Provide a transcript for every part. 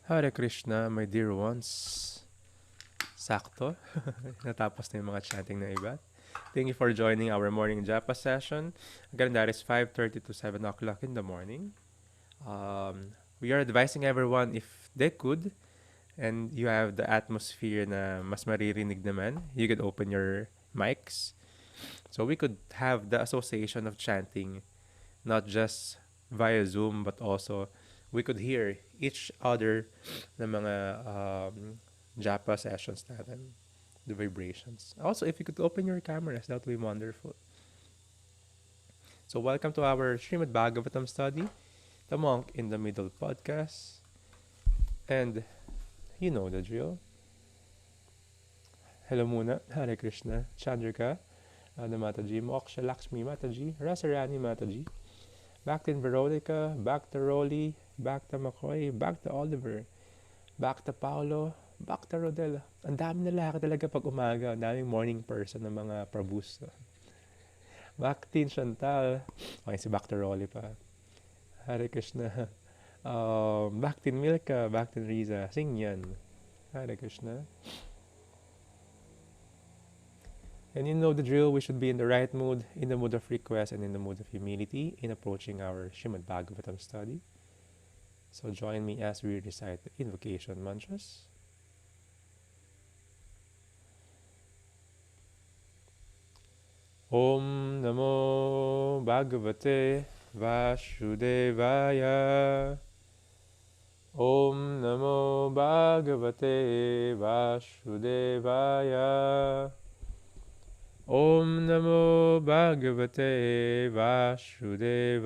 Hare Krishna, my dear ones. Sakto. Natapos na yung mga chanting na iba. Thank you for joining our morning japa session. Again, that is 5:30 to 7 o'clock in the morning. We are advising everyone if they could and you have the atmosphere na mas maririnig naman, you could open your mics. So we could have the association of chanting, not just via Zoom, but also we could hear each other na mga Japa sessions natin, the vibrations. Also, if you could open your cameras, that would be wonderful. So welcome to our Srimad Bhagavatam study, the Monk in the Middle podcast. And you know the drill. Hello muna, Hare Krishna, Chandrika, Radha Mataji, Moksha Lakshmi Mataji, Rasarani Mataji, back to Veronica, back to Rolly, back to McCoy, back to Oliver, back to Paolo, back to Rodel. Ang dami na laki talaga pag umaga. Ang daming morning person ng mga prabus. Back to Chantal. Okay, si back to Rolly pa. Hare Krishna. Back to Milka, back to Riza. Sing yan. Hare Krishna. And you know the drill, we should be in the right mood, in the mood of request, and in the mood of humility in approaching our Srimad Bhagavatam study. So join me as we recite the invocation mantras. Om Namo Bhagavate Vasudevaya. Om Namo Bhagavate Vasudevaya. Om Namo Bhagavate Vasudevaya.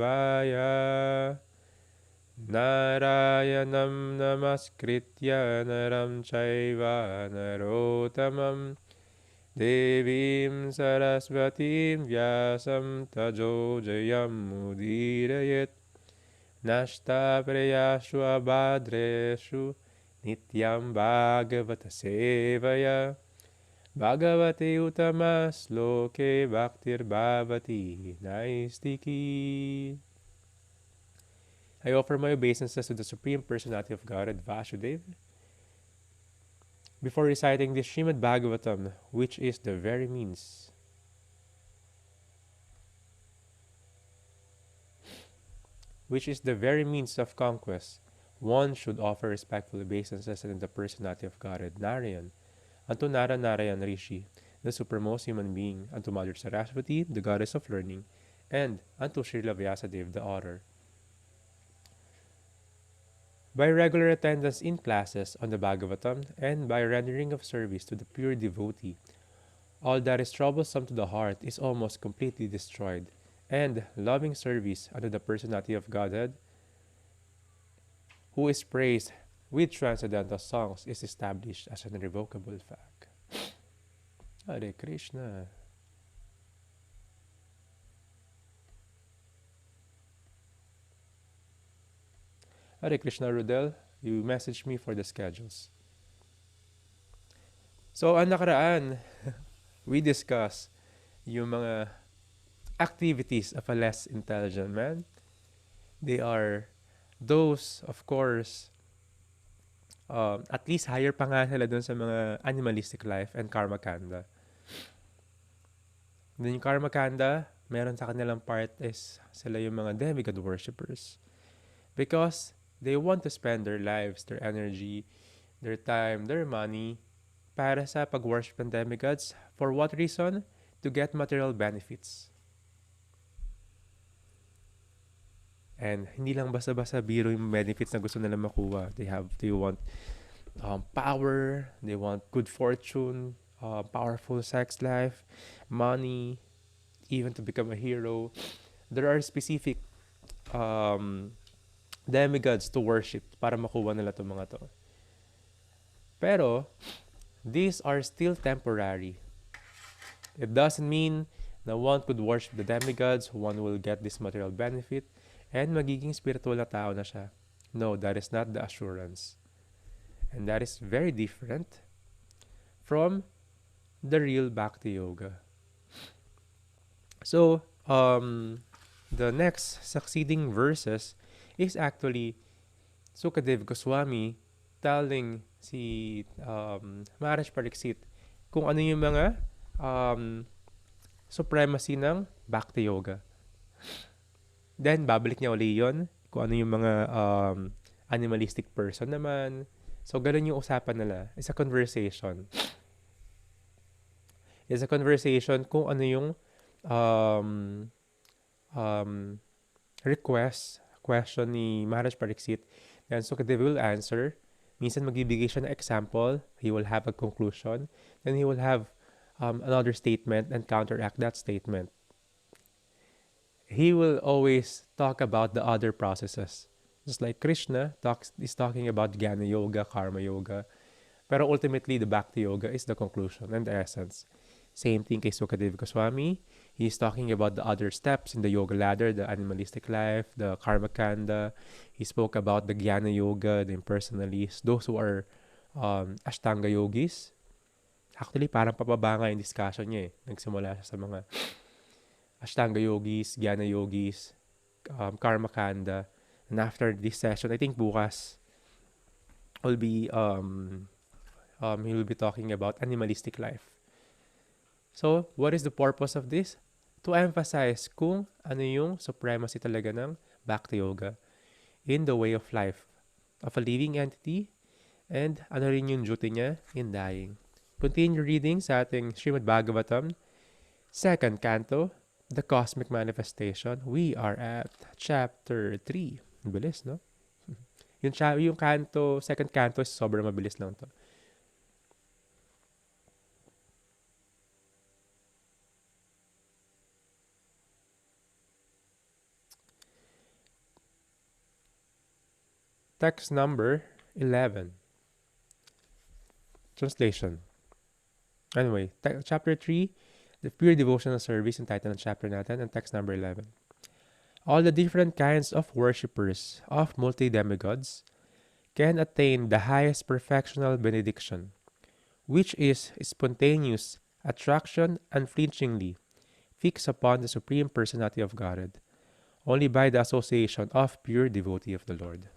Narayanam Namaskritya Naram Chaiva Narotamam Devim Sarasvatim Vyasam Tajo Jayam Mudirayet Nashta Prayashu Abhadreshu Nityam Bhagavata Sevaya Bhagavate Utamas Loke Bhaktir Bhavati Naistiki. I offer my obeisances to the Supreme Personality of Godhead, Vasudeva. Before reciting the Srimad Bhagavatam, which is the very means of conquest, one should offer respectful obeisances to the personality of Godhead, Narayan, unto Nara Narayan Rishi, the supermost human being, unto Mother Saraswati, the goddess of learning, and unto Srila Vyasadeva, the author. By regular attendance in classes on the Bhagavatam and by rendering of service to the pure devotee, all that is troublesome to the heart is almost completely destroyed, and loving service unto the personality of Godhead, who is praised with transcendental songs, is established as an irrevocable fact. Hare Krishna. Hare Krishna, Rudel, you messaged me for the schedules. So, ang nakaraan, we discuss yung mga activities of a less intelligent man. They are those, of course, at least higher pa nga sila dun sa mga animalistic life and karma kanda. Then yung karma kanda, meron sa kanilang part is sila yung mga demigod worshippers. Because they want to spend their lives, their energy, their time, their money para sa pag-worship ng demigods. For what reason? To get material benefits. And hindi lang basta-basta biro yung benefits na gusto nila makuha. They want power, they want good fortune, powerful sex life, money, even to become a hero. There are specific demigods to worship para makuha nila itong mga to. Pero, these are still temporary. It doesn't mean na one could worship the demigods, one will get this material benefit, and magiging spiritual na tao na siya. No, that is not the assurance. And that is very different from the real Bhakti Yoga. So, the next succeeding verses is actually Sukadev Goswami telling si Maharaj Pariksit kung ano yung mga um, supremacy ng Bhakti Yoga. Then, babalik niya uli yun kung ano yung mga animalistic person naman. So, ganun yung usapan nila. It's a conversation. It's a conversation kung ano yung um, um, question ni Maharaj Pariksit. Then Sukadev will answer. Minsan magbibigay siya ng example. He will have a conclusion. Then he will have another statement and counteract that statement. He will always talk about the other processes. Just like Krishna is talking about Jnana Yoga, Karma Yoga. Pero ultimately, the Bhakti Yoga is the conclusion and the essence. Same thing kay Sukadev Goswami. He's talking about the other steps in the yoga ladder, the animalistic life, the karma kanda. He spoke about the Jnana Yoga, the impersonalists, those who are Ashtanga yogis. Actually, parang papaba nga yung discussion niya eh. Nagsimula siya sa mga Ashtanga yogis, Jnana yogis, karma kanda. And after this session, I think bukas, will be he will be talking about animalistic life. So, what is the purpose of this? To emphasize kung ano yung supremacy talaga ng Bhakti Yoga in the way of life of a living entity and ano rin yung duty niya in dying. Continue reading sa ating Srimad Bhagavatam, 2nd Canto, The Cosmic Manifestation. We are at Chapter 3. Bilis, no? Yung canto, 2nd Canto, sobrang mabilis lang to. Text number 11. Translation. Anyway, chapter 3, the pure devotional service, yung title ng chapter natin, and text number 11. All the different kinds of worshippers of multi-demigods can attain the highest perfectional benediction, which is spontaneous attraction unflinchingly fixed upon the Supreme Personality of Godhead, only by the association of pure devotee of the Lord.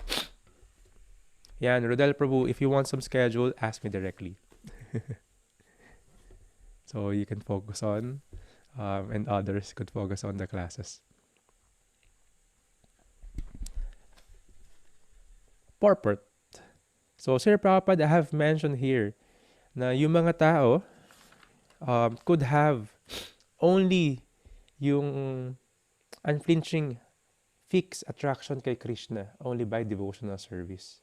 Yan, Rodel Prabhu, if you want some schedule, ask me directly. So you can focus on, and others could focus on the classes. Purport. So, Sir Prabhupada, I have mentioned here na yung mga tao could have only yung unflinching fixed attraction kay Krishna only by devotional service.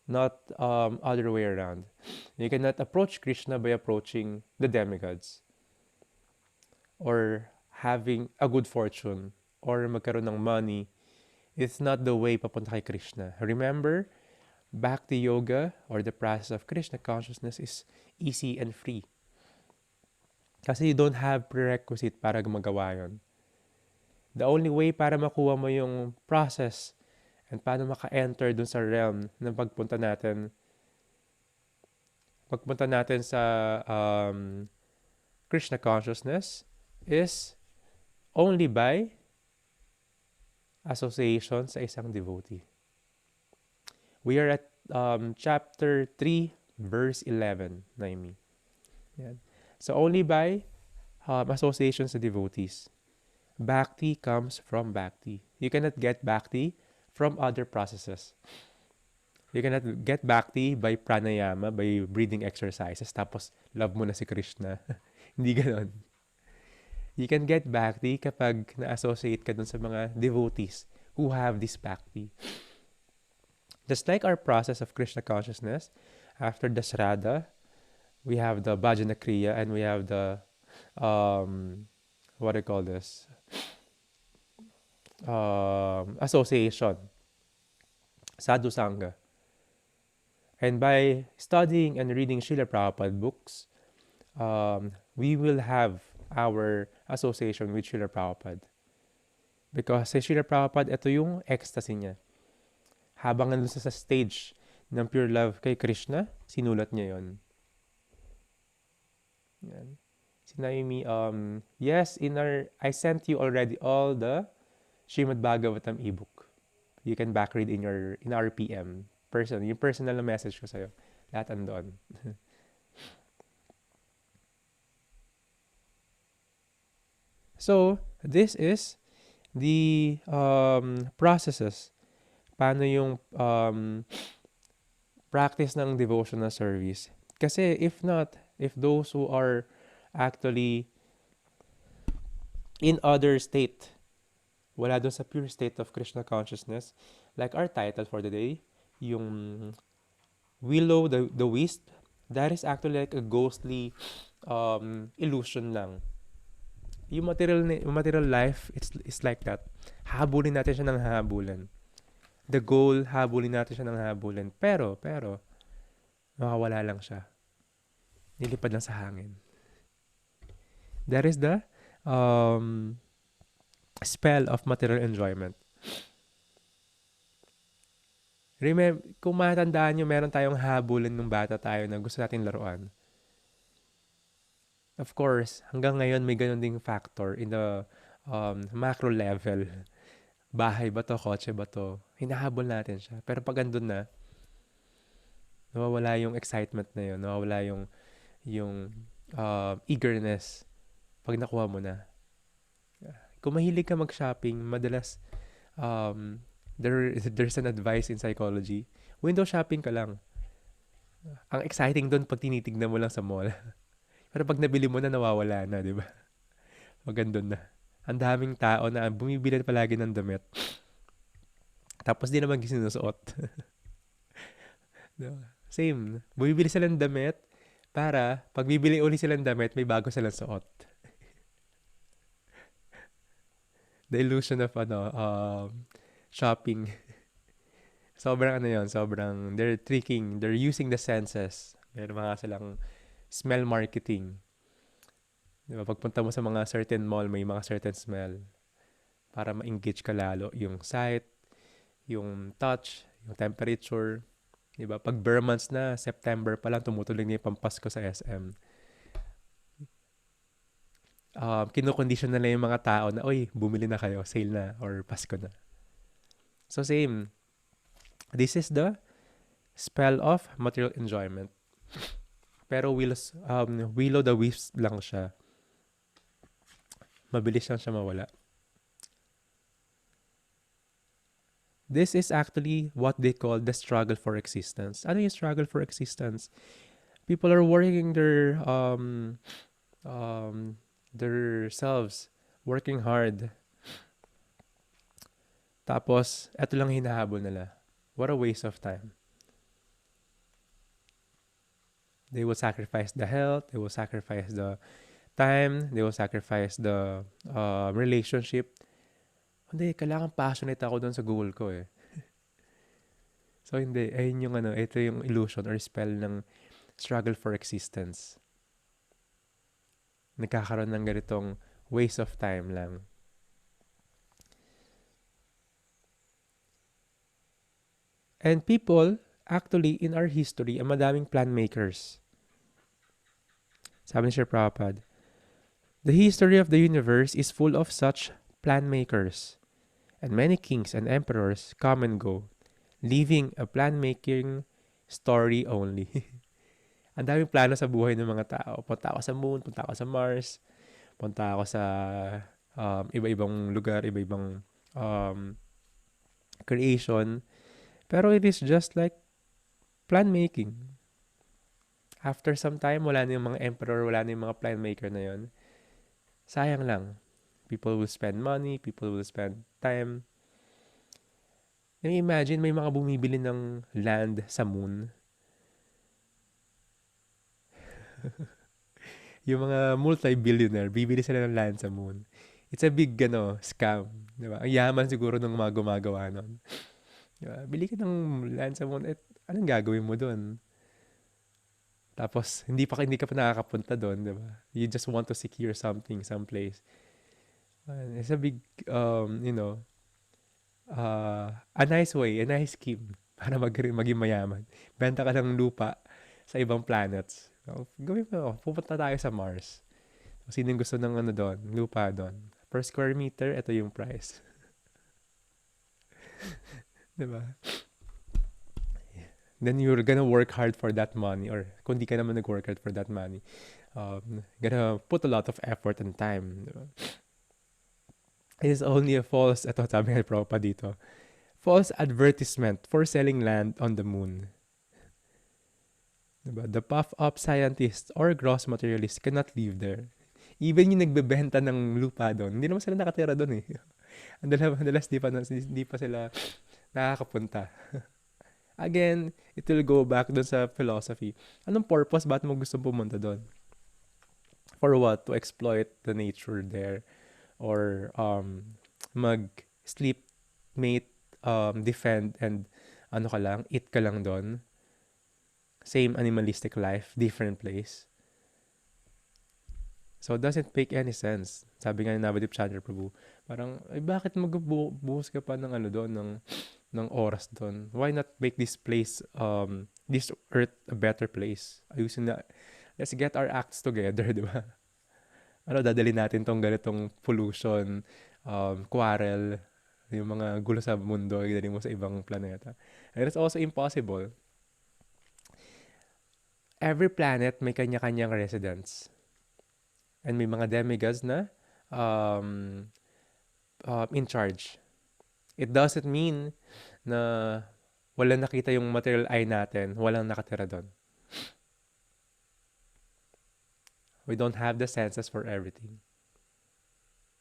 Not other way around. You cannot approach Krishna by approaching the demigods or having a good fortune or magkaroon ng money. It's not the way papunta kay Krishna. Remember, Bhakti Yoga or the process of Krishna consciousness is easy and free. Kasi you don't have prerequisite para magawa yun. The only way para makuha mo yung process and paano maka-enter dun sa realm ng pagpunta natin sa Krishna consciousness is only by association sa isang devotee. We are at chapter 3, verse 11, Naimi. Yan. So only by association sa devotees. Bhakti comes from Bhakti. You cannot get Bhakti from other processes. You cannot get Bhakti by pranayama, by breathing exercises, tapos love mo na si Krishna. Hindi ganon. You can get Bhakti kapag na-associate ka dun sa mga devotees who have this Bhakti. Just like our process of Krishna consciousness, after the Shraddha, we have the Bhajana Kriya and we have the, what do you call this? Association, sadhu sangha. And by studying and reading Srila Prabhupada books, we will have our association with Srila Prabhupada. Because si Srila Prabhupada, ito yung ecstasy niya. Habang nandun sa stage ng pure love kay Krishna, sinulat niya yon. Yan. Sinabi mi, yes, I sent you already all the Srimad Bhagavatam ebook. You can back read in our PM. Yung personal na message ko sa'yo. Lahat andon. So, this is the processes. Paano yung practice ng devotional service. Kasi if those who are actually in other state, wala doon sa pure state of Krishna consciousness, like our title for the day, yung Willo, the Wisp, that is actually like a ghostly illusion lang. Yung material life, it's like that. Habulin natin siya ng habulin. The goal, habulin natin siya ng habulin. Pero, nakawala lang siya. Nilipad lang sa hangin. That is the spell of material enjoyment. Remember, kung matandaan nyo, meron tayong habulin nung bata tayo na gusto natin laruan. Of course, hanggang ngayon may ganun ding factor in the macro level. Bahay ba to? Kotse ba to? Hinahabol natin siya. Pero pag andun na, nawawala yung excitement na yun. Nawawala yung eagerness pag nakuha mo na. Kung mahilig ka mag-shopping, madalas there's an advice in psychology. Window shopping ka lang. Ang exciting doon pag tinitignan mo lang sa mall. Pero pag nabili mo na, nawawala na, di ba? Magandun na. Ang daming tao na bumibili palagi ng damit. Tapos di naman sinusuot. Diba? Same. Bumibili sila ng damit para pag bibili uli sila ng damit, may bago silang suot. The illusion of shopping. Sobrang they're using the senses. Meron mga silang smell marketing. Diba? Pagpunta mo sa mga certain mall, may mga certain smell para ma-engage ka lalo. Yung sight, yung touch, yung temperature. Diba? Pag bare months na, September pa lang, tumutuloy na yung pampasko sa SM. Kinukondisyon na lang yung mga tao na, oy, bumili na kayo, sale na, or Pasko na. So same. This is the spell of material enjoyment. Pero Willow the Wisp lang siya. Mabilis lang siya mawala. This is actually what they call the struggle for existence. Ano yung struggle for existence? People are working their selves, working hard. Tapos, eto lang hinahabol nila. What a waste of time. They will sacrifice the health, they will sacrifice the time, they will sacrifice the relationship. Hindi, kailangan passionate ako doon sa goal ko eh. So hindi, ayun yung ito yung illusion or spell ng struggle for existence. Nagkakaroon ng ganitong waste of time lang. And people, actually, in our history, ang madaming plan makers. Sabi ni Sri Prabhupada, the history of the universe is full of such plan makers, and many kings and emperors come and go, leaving a plan-making story only. Ang daming plano sa buhay ng mga tao. Punta ako sa moon, punta ako sa Mars, punta ako sa iba-ibang lugar, iba-ibang creation. Pero it is just like plan making. After some time, wala na yung mga emperor, wala na yung mga plan maker na yon. Sayang lang. People will spend money, people will spend time. Imagine may mga bumibili ng land sa moon. Yung mga multi-billionaire, bibili sila ng land sa moon. It's a big scam. Diba? Ang yaman siguro ng mga gumagawa nun. Diba? Bili ka ng land sa moon, anong gagawin mo doon? Tapos, hindi pa nakakapunta doon, diba? You just want to secure something, someplace. It's a big, a nice way, a nice scheme para maging mayaman. Benta ka ng lupa sa ibang planets. Gawin mo, pupunta tayo sa Mars. Sino gusto ng doon, lupa doon. Per square meter, ito yung price. Diba? then you're gonna work hard for that money, or kung di ka naman nag-work hard for that money, gonna put a lot of effort and time. Diba? It is only a false, ito sabi nga propa dito, false advertisement for selling land on the moon. Diba? The puff-up scientists or gross materialists cannot live there. Even yung nagbebenta ng lupa doon, hindi naman sila nakatira doon eh. Madalas di pa sila nakakapunta. Again, it will go back doon sa philosophy. Anong purpose? Ba't mo gusto pumunta doon? For what? To exploit the nature there? Or mag-sleep, mate, defend, and ano ka lang, eat ka lang doon? Same animalistic life, different place. So, it doesn't make any sense. Sabi nga ni Navadip Chandra Prabhu, parang, bakit magbuhos ka pa ng ano doon, ng oras doon? Why not make this place, this earth a better place? Ayusin na, let's get our acts together, di ba? Dadali natin tong ganitong pollution, quarrel, yung mga gulo sa mundo, idali mo sa ibang planeta. And it's also impossible. Every planet may kanya-kanyang residents. And may mga demigods na in charge. It doesn't mean na walang nakita yung material eye natin, walang nakatira doon. We don't have the senses for everything.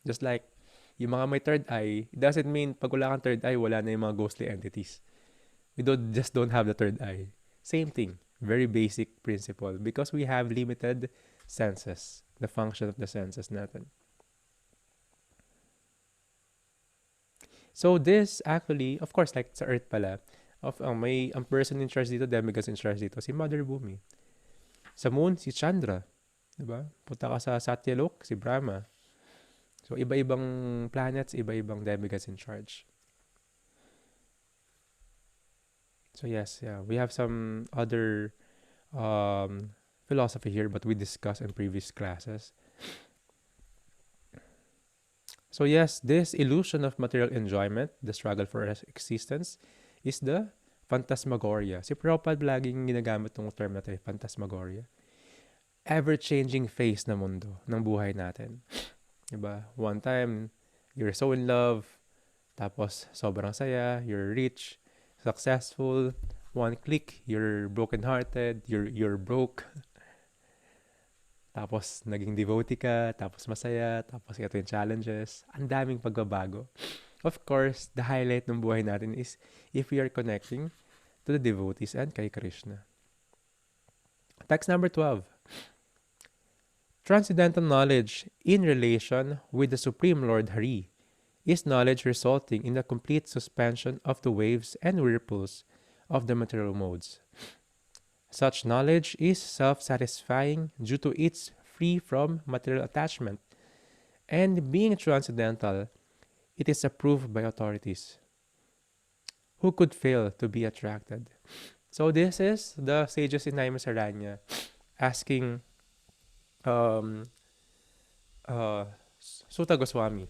Just like, yung mga may third eye, it doesn't mean pag wala kang third eye, wala na yung mga ghostly entities. We just don't have the third eye. Same thing. Very basic principle. Because we have limited senses. The function of the senses natin. So this actually, of course, like sa Earth pala, may ang person in charge dito, demigods in charge dito, si Mother Bhumi. Sa Moon, si Chandra. Diba? Punta ka sa Satyalok, si Brahma. So iba-ibang planets, iba-ibang demigods in charge. So yes, yeah, we have some other philosophy here, but we discussed in previous classes. So yes, this illusion of material enjoyment, the struggle for existence, is the phantasmagoria. Si Prabhupada laging ginagamit ng term na ito, phantasmagoria. Ever-changing phase na mundo, ng buhay natin. Diba? One time, you're so in love, tapos sobrang saya, you're rich, successful, one click, you're broken-hearted, you're broke. Tapos naging devotee ka, tapos masaya, tapos ito yung challenges. Ang daming pagbabago. Of course, the highlight ng buhay natin is if we are connecting to the devotees and kay Krishna. Text number 12. Transcendental knowledge in relation with the Supreme Lord Hari is knowledge resulting in the complete suspension of the waves and whirlpools of the material modes. Such knowledge is self-satisfying due to its free from material attachment, and being transcendental, it is approved by authorities. Who could fail to be attracted? So this is the sages in Naima Saranya asking Sutta Goswami,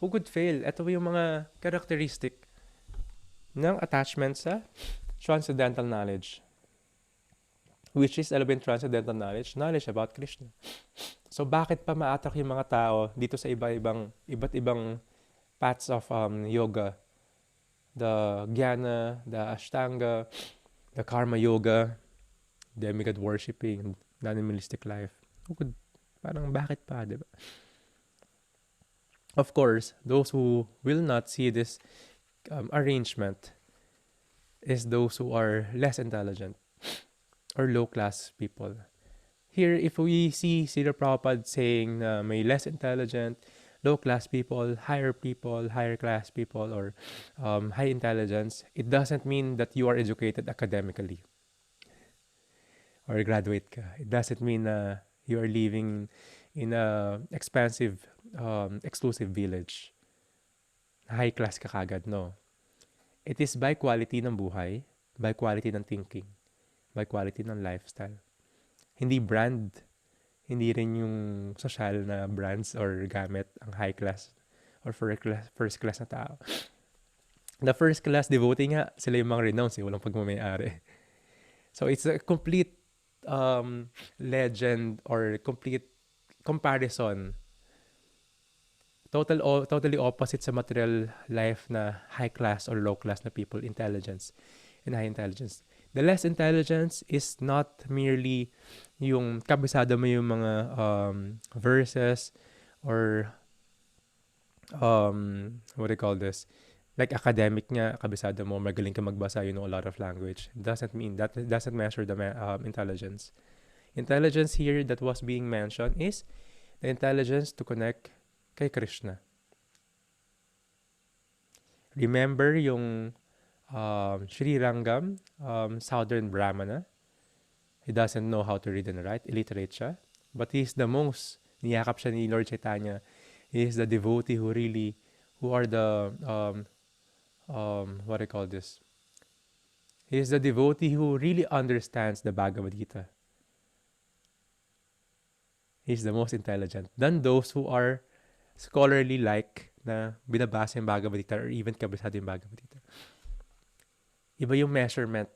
who could fail? Ito yung mga characteristic ng attachment sa transcendental knowledge. Which is, alam transcendental knowledge? Knowledge about Krishna. So, bakit pa ma-attract yung mga tao dito sa iba't ibang paths of yoga? The Jnana, the Ashtanga, the Karma Yoga, demigod worshipping, the animalistic life. Parang bakit pa, diba? Of course, those who will not see this arrangement is those who are less intelligent or low-class people. Here, if we see Srila Prabhupada saying na may less intelligent, low-class people, higher class people, or high intelligence, it doesn't mean that you are educated academically or graduate ka. It doesn't mean na you are living in a expensive, exclusive village. High class ka kagad, no. It is by quality ng buhay, by quality ng thinking, by quality ng lifestyle. Hindi brand, hindi rin yung social na brands or gamit ang high class or first class na tao. The first class devotee nga, sila yung mga renounced, walang pagmamayari. So it's a complete legend or complete comparison. Totally opposite sa material life na high class or low class na people, intelligence and high intelligence. The less intelligence is not merely yung kabisado mo yung mga verses or what do you call this? Like academic nga, kabisado mo, magaling ka magbasa, you know a lot of language. Doesn't mean that, doesn't measure the intelligence. Intelligence here that was being mentioned is the intelligence to connect kay Krishna. Remember yung Sri Rangam, Southern Brahmana. He doesn't know how to read and write. Illiterate siya. But he's the most, niyakap siya ni Lord Chaitanya. He is the devotee who are the, what do you call this? He is the devotee who really understands the Bhagavad Gita. He's the most intelligent than those who are scholarly like na binabasa yung Bhagavad Gita or even kabisado yung Bhagavad Gita. Iba yung measurement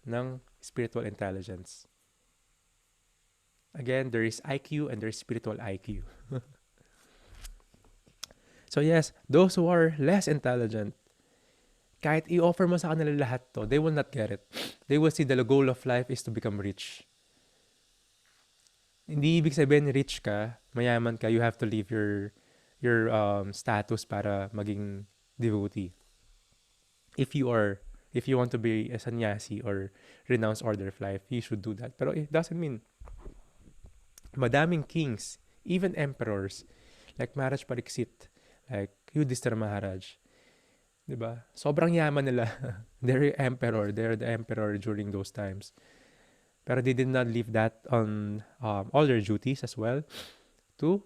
ng spiritual intelligence. Again, there is IQ and there is spiritual IQ. So yes, those who are less intelligent, kahit i-offer mo sa kanila lahat to, they will not get it. They will see the goal of life is to become rich. Hindi ibig sabihin rich ka, mayaman ka, you have to leave your status para maging devotee. If you want to be a sannyasi or renounce order of life, you should do that. Pero it doesn't mean madaming kings, even emperors, like Maharaj Pariksit, like Yudhishthira Maharaj, diba? Sobrang yaman nila. They're the emperor during those times. Pero they did not leave that on all their duties as well to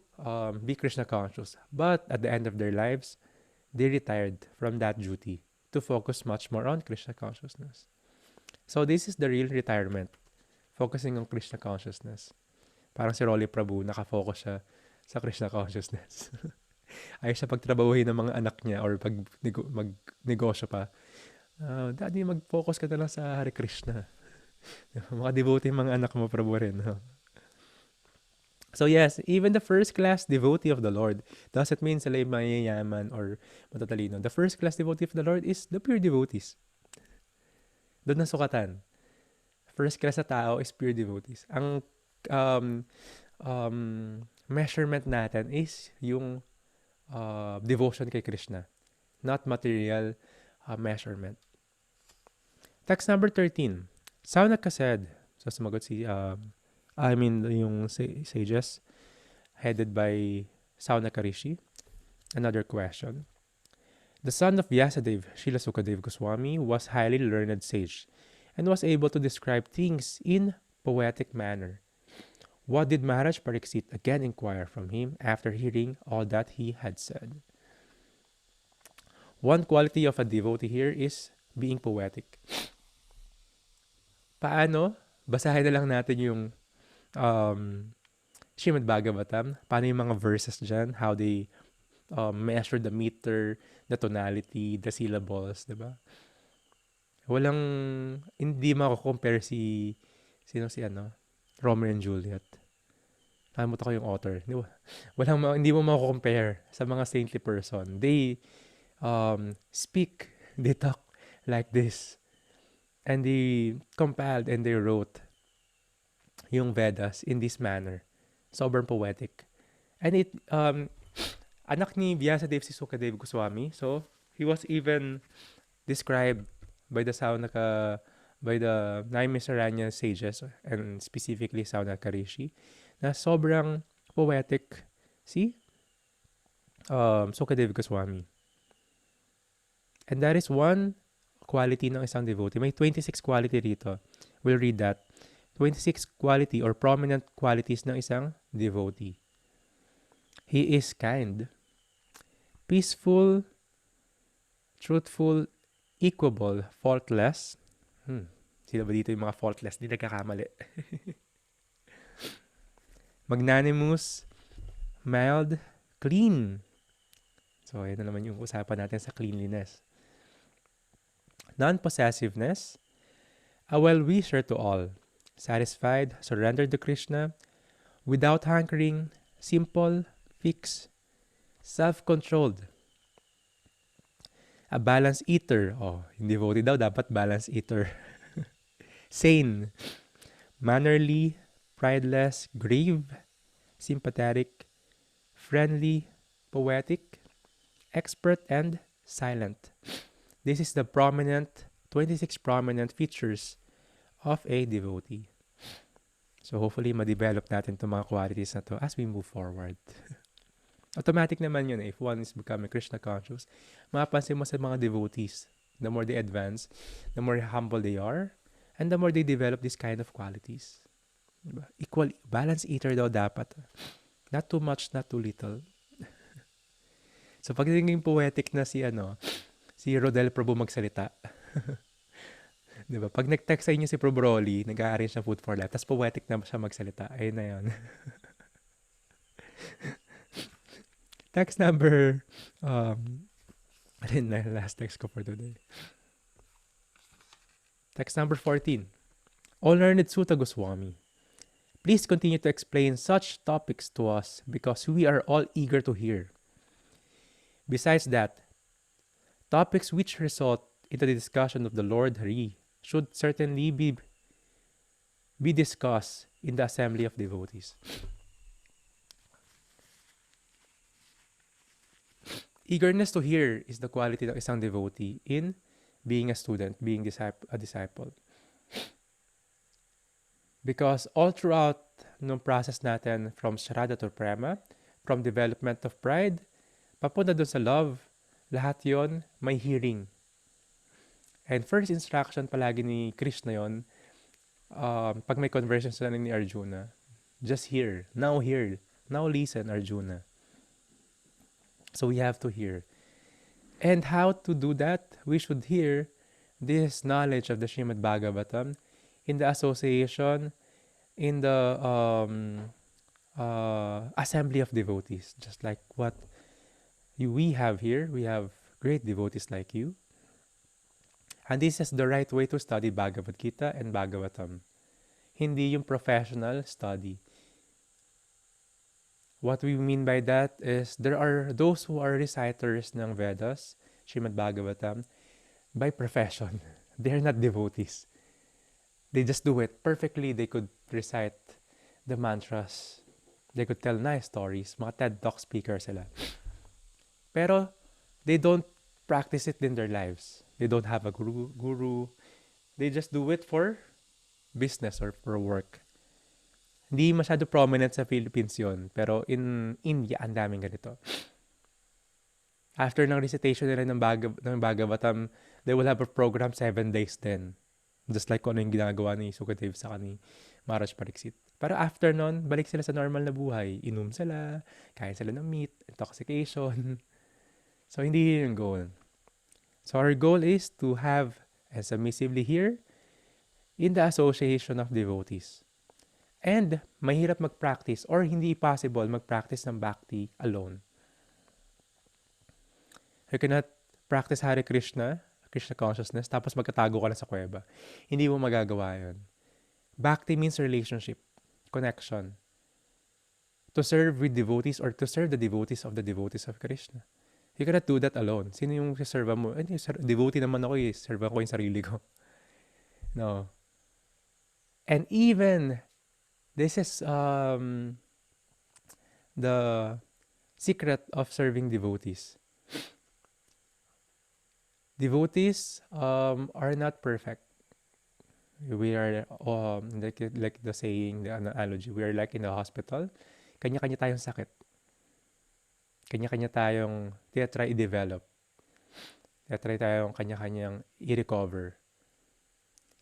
be Krishna conscious. But at the end of their lives, they retired from that duty to focus much more on Krishna consciousness. So this is the real retirement, focusing on Krishna consciousness. Parang si Rolly Prabhu, nakafocus siya sa Krishna consciousness. Ayos siya pagtrabahuhin ng mga anak niya or pag magnegosyo pa. Daddy, mag-focus ka na lang sa Hare Krishna. Mga devotee mga anak mo, Prabhu rin. So yes, even the first class devotee of the Lord doesn't mean sila yung mayayaman or matatalino. The first class devotee of the Lord is the pure devotees. Doon na sukatan. First class na tao is pure devotees. Ang measurement natin is yung devotion kay Krishna, not material measurement. Text number 13. Saunaka said, so sumagot yung sages headed by Saunaka Rishi. Another question. The son of Vyasadeva, Srila Sukadeva Goswami, was highly learned sage and was able to describe things in poetic manner. What did Maharaj Pariksit again inquire from him after hearing all that he had said? One quality of a devotee here is being poetic. Paano? Basahin na lang natin yung Srimad Bhagavatam. Paano yung mga verses dyan? How they measure the meter, the tonality, the syllables, diba? Hindi mako-compare si Romeo and Juliet. Nakalimutan ko yung author. Hindi mo mako-compare sa mga saintly person. They speak, they talk like this. And they compiled and they wrote yung Vedas in this manner. Sobrang poetic. And it, anak ni Vyasadeva si Sukadeva Goswami. So, he was even described by the Naimisaranya sages and specifically Saunaka Rishi na sobrang poetic si Sukadeva Goswami. And that is one quality ng isang devotee. May 26 quality rito. We'll read that. 26 quality or prominent qualities ng isang devotee. He is kind, peaceful, truthful, equable, faultless. Sila ba dito yung mga faultless? Di nagkakamali. Magnanimous, mild, clean. So, yan na naman yung usapan natin sa cleanliness. non-possessiveness, a well-wisher to all, satisfied, surrendered to Krishna, without hankering, simple, fixed, self-controlled, a balance eater. Oh, yung devotee daw dapat balance eater. Sane, mannerly, prideless, grave, sympathetic, friendly, poetic, expert, and silent. This is the 26 prominent features of a devotee. So hopefully, ma-develop natin itong mga qualities na to as we move forward. Automatic naman yun if one is becoming Krishna conscious. Mapapansin mo sa mga devotees, the more they advance, the more humble they are, and the more they develop this kind of qualities. Diba? Equal, balance eater daw dapat. Not too much, not too little. So pag naging poetic na si Rodel Prabhu magsalita, diba? Pag nag-text sa inyo si Prabhu Rolly, nag-a-arrange ng Food for Life, tapos poetic na siya magsalita, ayun na yun. Text number, alin na last text ko for today. Text number 14. O Learned Sutta Goswami, please continue to explain such topics to us because we are all eager to hear. Besides that, topics which result into the discussion of the Lord Hari should certainly be discussed in the assembly of devotees. Eagerness to hear is the quality ng isang devotee in being a student, being a disciple. Because all throughout nung process natin from Shraddha to Prema, from development of pride, papunta dun sa love, lahat yon may hearing. And first instruction palagi ni Krishna yon, pag may conversation sila ni Arjuna, just hear, now listen Arjuna. So we have to hear. And how to do that? We should hear this knowledge of the Srimad Bhagavatam in the association, in the assembly of devotees. Just like what we have here. We have great devotees like you. And this is the right way to study Bhagavad Gita and Bhagavatam. Hindi yung professional study. What we mean by that is there are those who are reciters ng Vedas, Srimad Bhagavatam, by profession. They're not devotees. They just do it perfectly. They could recite the mantras. They could tell nice stories. Mga TED Talk speaker sila. Pero they don't practice it in their lives. They don't have a guru. They just do it for business or for work. Hindi masyado prominent sa Philippines yun. Pero in India, ang daming ganito. After ng recitation nila ng Bhagavatam, they will have a program 7 days then. Just like kung ano yung ginagawa ni Sukadev sa ni Maharaj Pariksit. Pero after nun, balik sila sa normal na buhay. Inom sila, kain sila ng meat, intoxication. So, hindi yun yung goal. So, our goal is to have and submissively hear in the association of devotees. And mahirap mag-practice or hindi possible mag-practice ng bhakti alone. You cannot practice Hare Krishna, Krishna consciousness, tapos magkatago ka lang sa kuweba. Hindi mo magagawa yun. Bhakti means relationship, connection. To serve with devotees or to serve the devotees of Krishna. You cannot do that alone. Sino yung serve mo? Devotee naman ako eh. Serve ko yung sarili ko. No. And even this is the secret of serving devotees. Devotees are not perfect. We are, like the saying, the analogy, we are like in the hospital. Kanya-kanya tayong sakit. Kanya-kanya tayong try i-develop. Try tayong kanya-kanyang i-recover.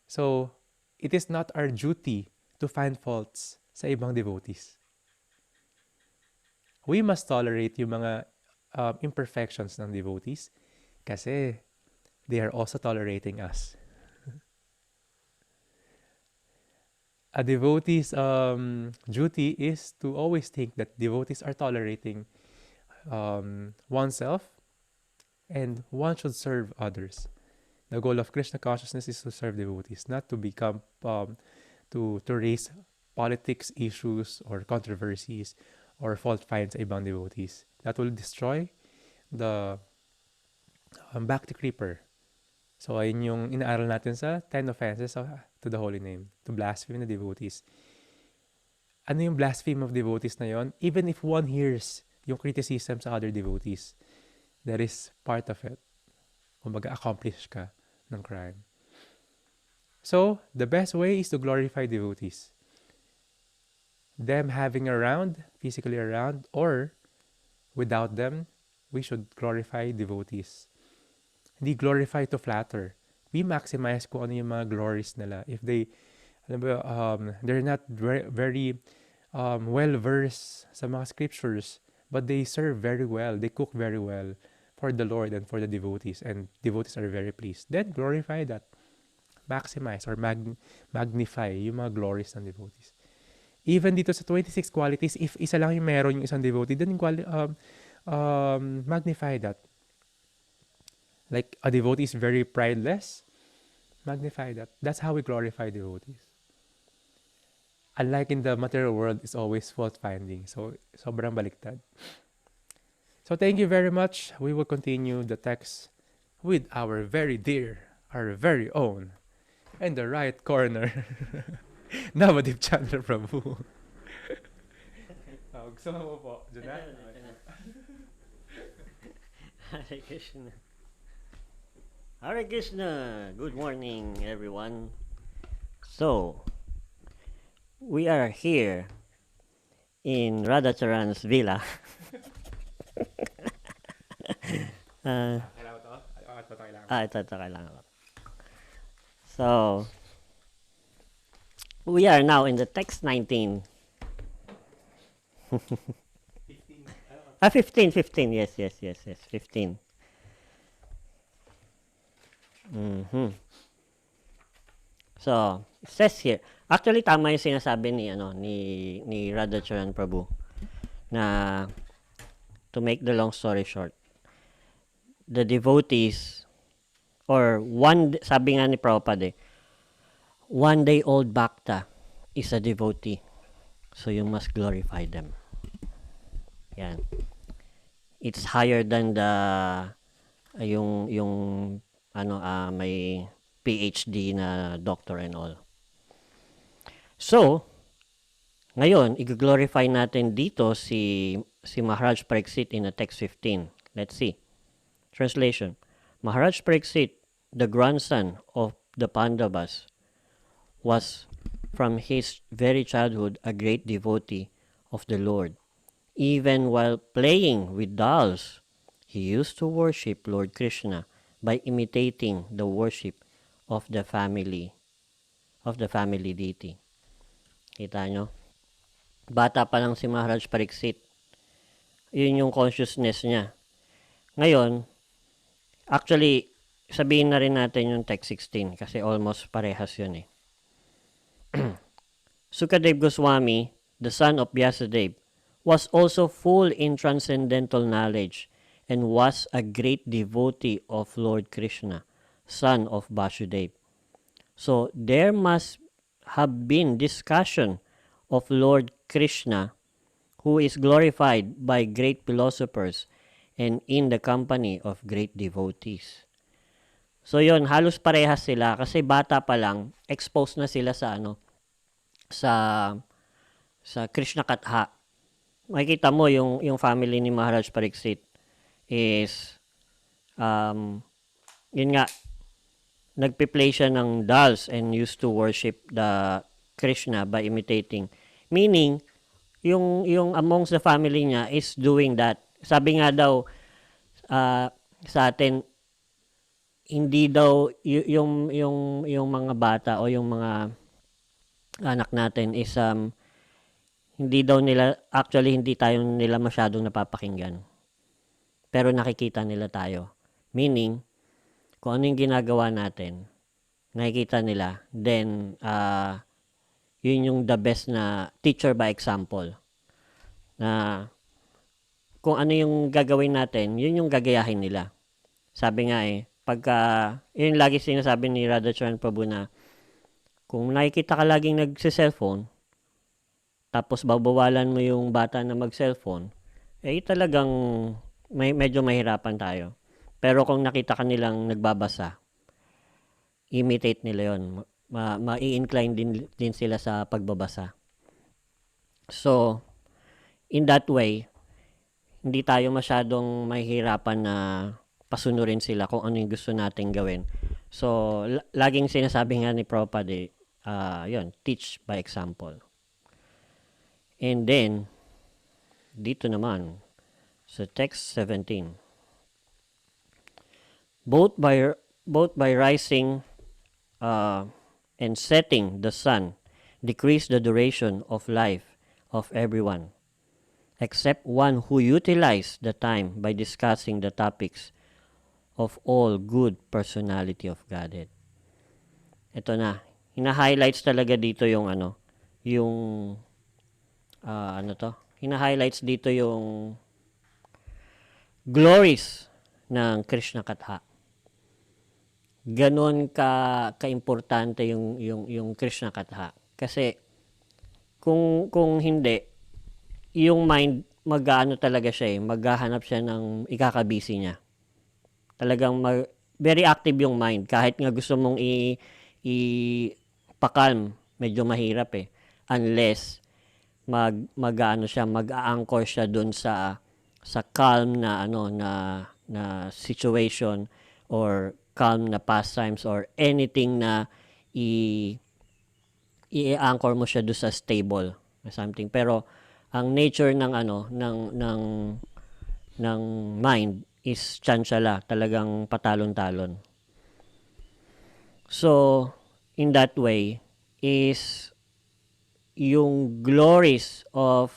So, it is not our duty to find faults sa ibang devotees. We must tolerate yung mga imperfections ng devotees kasi they are also tolerating us. A devotee's duty is to always think that devotees are tolerating oneself and one should serve others. The goal of Krishna consciousness is to serve devotees, not to become to raise politics issues or controversies or fault find sa ibang devotees. That will destroy the Bhakti Creeper. So, ayun yung inaaral natin sa 10 offenses to the holy name, to blaspheme the devotees. Ano yung blaspheme of devotees na yon? Even if one hears yung criticism sa other devotees, that is part of it. Kumbaga, accomplish ka ng crime. So, the best way is to glorify devotees. Them having around, physically around, or without them, we should glorify devotees. Hindi glorify to flatter. We maximize kung ano yung mga glories nila. If they, alam ba, they're not very well-versed sa mga scriptures, but they serve very well, they cook very well for the Lord and for the devotees, and devotees are very pleased. Then glorify that. Maximize or magnify yung mga glories ng devotees. Even dito sa 26 qualities, if isa lang yung meron yung isang devotee, then magnify that. Like a devotee is very prideless, magnify that. That's how we glorify devotees. Unlike in the material world, it's always fault-finding. So, sobrang baliktad. So, thank you very much. We will continue the text with our very dear, our very own, in the right corner, Navadip Chandra Prabhu. Gusto mo po, dyan na? Hare Krishna. Hare Krishna. Good morning, everyone. So, we are here in Radhacharan's villa. Ito kailangan. So, we are now in the text 19. 15. Yes, 15. So, it says here, actually tama yung sinasabi ni Radhacharan Prabhu na, to make the long story short, the devotees, or sabi nga ni Prabhupada, one day old bhakta is a devotee, so you must glorify them. Yan. It's higher than the may PhD na doctor and all. So, ngayon, i-glorify natin dito si Maharaj Pariksit in the text 15. Let's see. Translation. Maharaj Pariksit, the grandson of the Pandavas, was from his very childhood a great devotee of the Lord. Even while playing with dolls, he used to worship Lord Krishna by imitating the worship of the family deity. Kita nyo? Bata pa lang si Maharaj Pariksit. Yun yung consciousness niya. Ngayon, actually, sabihin na rin natin yung text 16 kasi almost parehas yun eh. Sukadev Goswami, the son of Vyasadeva, was also full in transcendental knowledge and was a great devotee of Lord Krishna, son of Vasudeva. So there must have been discussion of Lord Krishna, who is glorified by great philosophers and in the company of great devotees. So yon, halos parehas sila kasi bata pa lang, exposed na sila sa Krishna Katha. Makikita mo yung family ni Maharaj Pariksit is yun nga, nagpi-play siya ng dolls and used to worship the Krishna by imitating. Meaning, yung amongst the family niya is doing that. Sabi nga daw sa atin, hindi daw yung mga bata o yung mga anak natin is hindi daw nila, actually hindi tayo nila masyadong napapakinggan. Pero nakikita nila tayo. Meaning, kung ano yung ginagawa natin, nakikita nila, then yun yung the best na teacher by example. Na kung ano yung gagawin natin, yun yung gagayahin nila. Sabi nga Pagka, yun lagi sinasabi ni Radhachan Prabhu na kung nakikita ka laging nagse-cellphone, tapos babawalan mo yung bata na mag-cellphone, eh talagang medyo mahirapan tayo. Pero kung nakita ka nilang nagbabasa, imitate nila yon. Ma-incline din sila sa pagbabasa. So, in that way, hindi tayo masyadong mahihirapan na pasunurin sila kung ano yung gusto nating gawin. So, laging sinasabi nga ni Prabhupada, yun, teach by example. And then, dito naman, sa text 17, both by rising and setting the sun, decrease the duration of life of everyone, except one who utilize the time by discussing the topics of all good personality of Godhead. Ito na, hina-highlights talaga dito yung hina-highlights dito yung glories ng Krishna Katha. Ganon ka-importante yung Krishna Katha. Kasi kung hindi, yung mind mag-aano talaga siya maghahanap siya ng ikakabisi niya. Talagang very active yung mind. Kahit nga gusto mong i-pakalm, medyo mahirap unless mag-a-anchor siya dun sa calm na na situation or calm na pastimes or anything na i-anchor mo siya doon sa stable or something. Pero ang nature ng ng mind is chanchala, talagang patalon-talon. So, in that way is yung glories of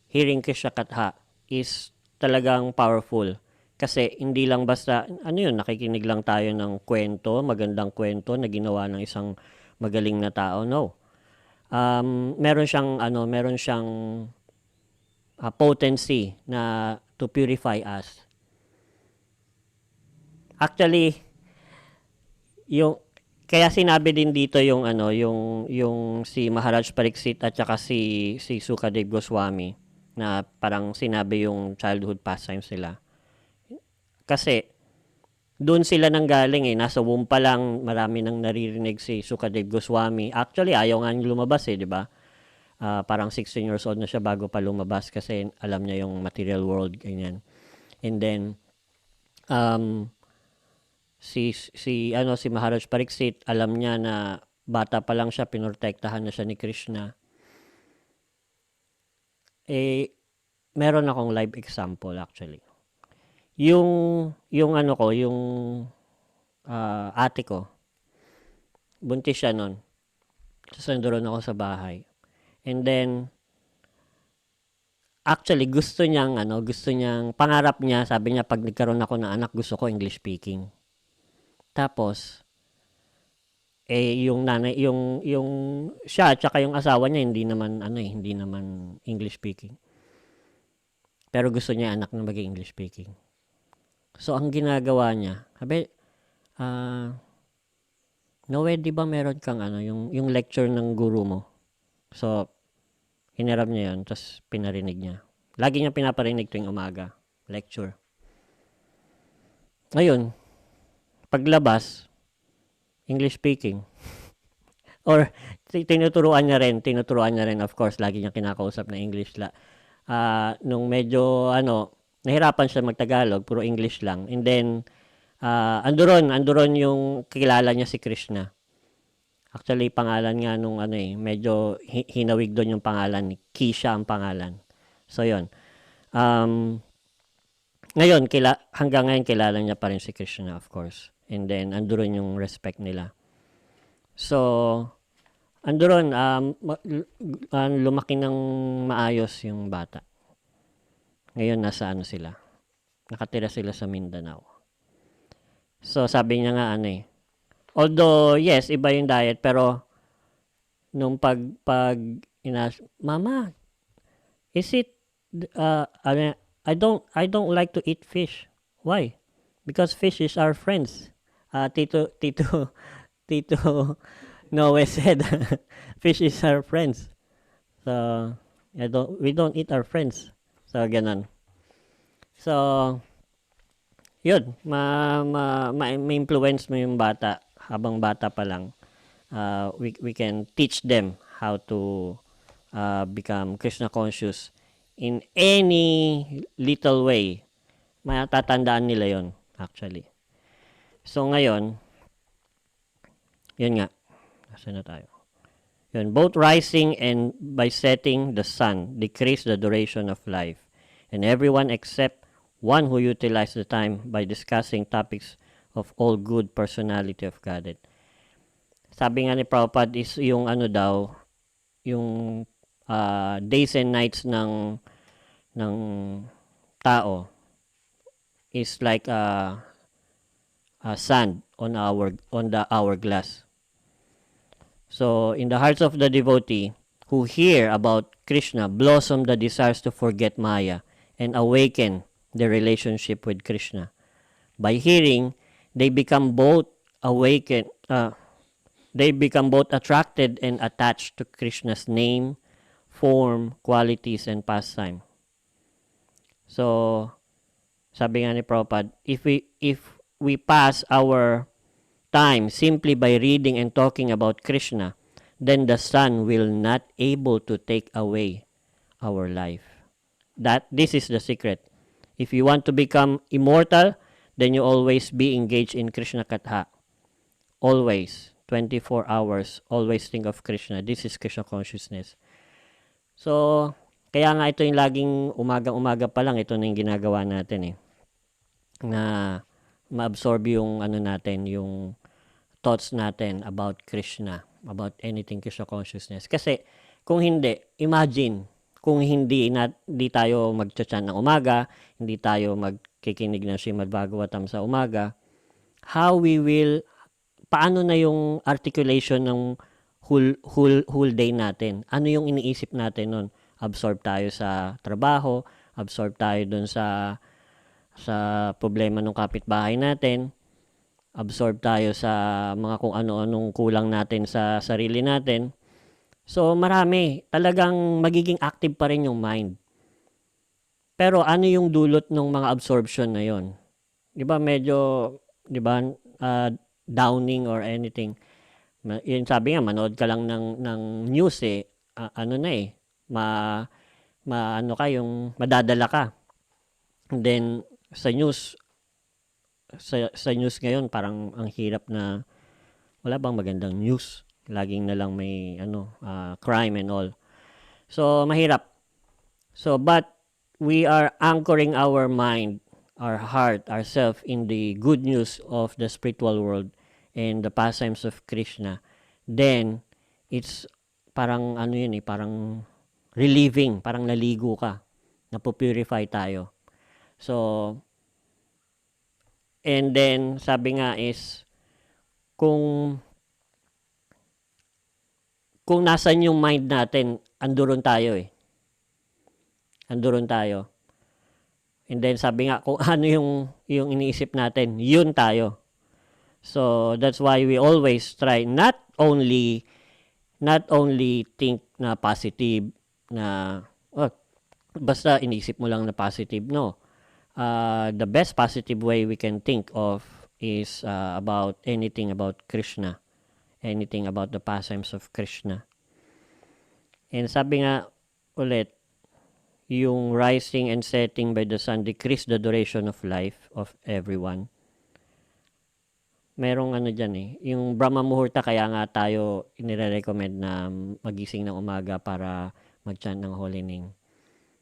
hearing Krishna Katha is talagang powerful. Kasi hindi lang basta, nakikinig lang tayo ng kwento, magandang kwento na ginawa ng isang magaling na tao. No. Meron siyang potency na to purify us. Actually, kaya sinabi din dito yung si Maharaj Pariksit at saka si Sukadev Goswami na parang sinabi yung childhood pastimes nila. Kasi doon sila nanggaling nasa womb pa lang marami nang naririnig si Sukadev Goswami. Actually ayaw nga niya lumabas di ba? Parang 16 years old na siya bago pa lumabas kasi alam niya yung material world ganyan. And then si Maharaj Pariksit, alam niya na bata pa lang siya, pinortektahan na siya ni Krishna. Meron akong live example actually. Yung ate ko, buntis siya nun. Tapos nandoon ako sa bahay. And then, actually, gusto niyang, pangarap niya, sabi niya, pag nagkaroon ako ng anak, gusto ko English speaking. Tapos, yung nanay, yung siya, tsaka yung asawa niya, hindi naman English speaking. Pero gusto niya anak na maging English speaking. So, ang ginagawa niya, sabi, Noe, di ba meron kang yung lecture ng guru mo? So, hinarap niya yun, tapos pinarinig niya. Lagi niya pinaparinig tuwing umaga. Lecture. Ngayon, paglabas, English speaking. Or, tinuturuan niya rin, of course, lagi niya kinakausap na English. Nung medyo, nahirapan siya magtagalog, puro English lang. And then, andoron yung kilala niya si Krishna. Actually, pangalan nga nung medyo hinawig doon yung pangalan. Kisha ang pangalan. So, yun. Ngayon, hanggang ngayon, kilala niya pa rin si Krishna, of course. And then, andoron yung respect nila. So, andoron, lumaki ng maayos yung bata. Ngayon, nasa sila. Nakatira sila sa Mindanao. So, sabi niya nga although, yes, iba yung diet, pero nung Mama, is it, I don't like to eat fish. Why? Because fish is our friends. Tito Noe said, fish is our friends. So, we don't eat our friends. So, ganun. So, yun, ma-influence mo yung bata habang bata pa lang. We can teach them how to become Krishna conscious in any little way. Matatandaan nila yon actually. So ngayon, yun nga, nasa na tayo? Yun, both rising and by setting the sun decrease the duration of life. And everyone except one who utilized the time by discussing topics of all good personality of Godhead. Sabi nga ni Prabhupada is yung ano daw, yung days and nights ng tao is like sand on the hourglass. So in the hearts of the devotee who hear about Krishna blossom the desires to forget Maya and awaken their relationship with Krishna. By hearing, they become both awakened. They become both attracted and attached to Krishna's name, form, qualities, and pastime. So, sabi nga ni Prabhupada, if we pass our time simply by reading and talking about Krishna, then the sun will not able to take away our life. This is the secret. If you want to become immortal, then you always be engaged in Krishna Katha. Always. 24 hours. Always think of Krishna. This is Krishna consciousness. So, kaya nga ito yung laging umaga-umaga pa lang, ito na yung ginagawa natin na ma-absorb yung ano natin, yung thoughts natin about Krishna, about anything Krishna consciousness. Kasi, kung hindi, imagine, kung hindi tayo mag-chant ng umaga, hindi tayo magkikinig ng Srimad Bhagavatam sa umaga, paano na yung articulation ng whole day natin? Ano yung iniisip natin nun? Absorb tayo sa trabaho, absorb tayo dun sa problema ng kapitbahay natin, absorb tayo sa mga kung ano-anong kulang natin sa sarili natin. So, marami. Talagang magiging active pa rin yung mind. Pero ano yung dulot ng mga absorption na yon? Di ba medyo, di ba, downing or anything. Yun sabi nga, manood ka lang ng news ano ka, yung madadala ka. And then, sa news ngayon, parang ang hirap na, wala bang magandang news? Laging na lang may crime and all. So, mahirap. So, but we are anchoring our mind, our heart, ourselves in the good news of the spiritual world and the pastimes of Krishna. Then, it's parang parang relieving, parang naligo ka. Napupurify tayo. So, and then, sabi nga is, kung nasan yung mind natin, andoon tayo Andoon tayo. And then sabi nga, kung ano yung iniisip natin, yun tayo. So that's why we always try not only think na positive, na basta iniisip mo lang na positive. No. The best positive way we can think of is about anything about Krishna. Anything about the pastimes of Krishna. And sabi nga ulit, yung rising and setting by the sun decrease the duration of life of everyone. Merong dyan yung Brahma Muhurta, kaya nga tayo inire-recommend na magising ng umaga para mag-chant ng holy name.